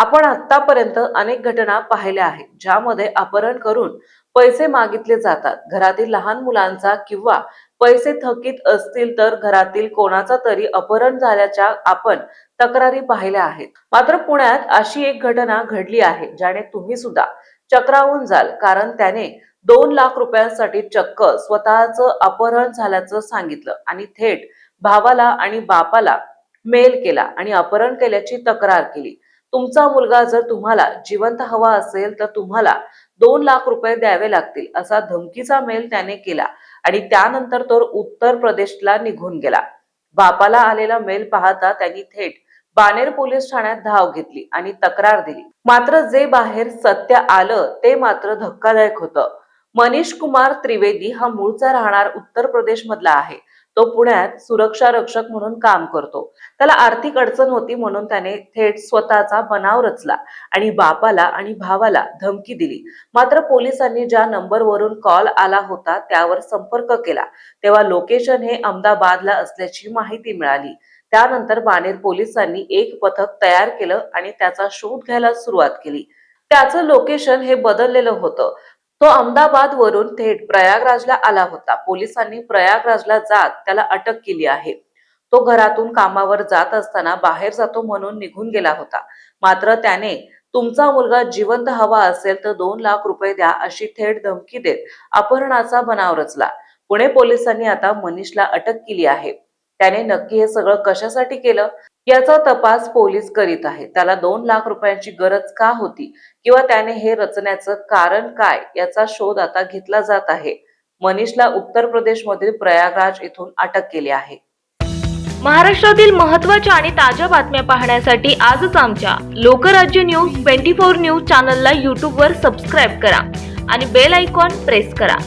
आपण आतापर्यंत अनेक घटना पाहिल्या आहेत ज्यामध्ये अपहरण करून पैसे मागितले जातात. घरातील लहान मुलांचा किंवा पैसे थकीत असतील तर घरातील कोणाचा तरी अपहरण झाल्याच्या आपण तक्रारी पाहिल्या आहेत. मात्र पुण्यात अशी एक घटना घडली आहे ज्याने तुम्ही सुद्धा चक्रावून जाल, कारण त्याने 2 लाख रुपयांसाठी चक्क स्वतःचं अपहरण झाल्याचं सांगितलं आणि थेट भावाला आणि बापाला मेल केला आणि अपहरण केल्याची तक्रार केली. तुमचा मुलगा जर तुम्हाला जिवंत हवा असेल तर तुम्हाला 2 लाख रुपये द्यावे लागतील असा धमकीचा मेल त्याने केला आणि त्यानंतर तो उत्तर प्रदेशला निघून गेला. बापाला आलेला मेल पाहता त्यांनी थेट बाणेर पोलीस ठाण्यात धाव घेतली आणि तक्रार दिली. मात्र जे बाहेर सत्य आलं ते मात्र धक्कादायक होतं. मनीष कुमार त्रिवेदी हा मूळचा राहणार उत्तर प्रदेश मधला आहे. तो पुण्यात सुरक्षा रक्षक म्हणून काम करतो. त्याला आर्थिक अडचण होती म्हणून त्याने थेट स्वतःचा बनाव रचला आणि बापाला आणि भावाला धमकी दिली. मात्र पोलिसांनी ज्या नंबरवरून कॉल आला होता त्यावर संपर्क केला तेव्हा लोकेशन हे अहमदाबादला असल्याची माहिती मिळाली. त्यानंतर बाणेर पोलिसांनी एक पथक तयार केलं आणि त्याचा शोध घ्यायला सुरुवात केली. त्याचं लोकेशन हे बदललेलं होतं. तो अहमदाबाद वरून थेट प्रयागराजला आला होता. पोलिसांनी प्रयागराजला जात त्याला अटक केली आहे. तो घरातून कामावर जात असताना बाहेर जातो म्हणून निघून गेला होता. मात्र त्याने तुमचा मुलगा जिवंत हवा असेल तर 2 लाख रुपये द्या अशी थेट धमकी देत अपहरणाचा बनाव रचला. पुणे पोलिसांनी आता मनीषला अटक केली आहे. त्याने नक्की हे सगळं कशासाठी केलं याचा तपास पोलीस करीत आहेत. त्याला 2 लाख रुपयांची गरज का होती किंवा त्याने हे रचण्याचं कारण काय याचा शोध आता घेतला जात आहे. मनीषला उत्तर प्रदेशमधील प्रयागराज येथून अटक केली आहे. महाराष्ट्रातील महत्त्वाच्या आणि ताज्या बातम्या पाहण्यासाठी आजच आमच्या लोकराज्य न्यूज 24 न्यूज चॅनलला यूट्यूबवर सबस्क्राईब करा आणि बेल आयकॉन प्रेस करा.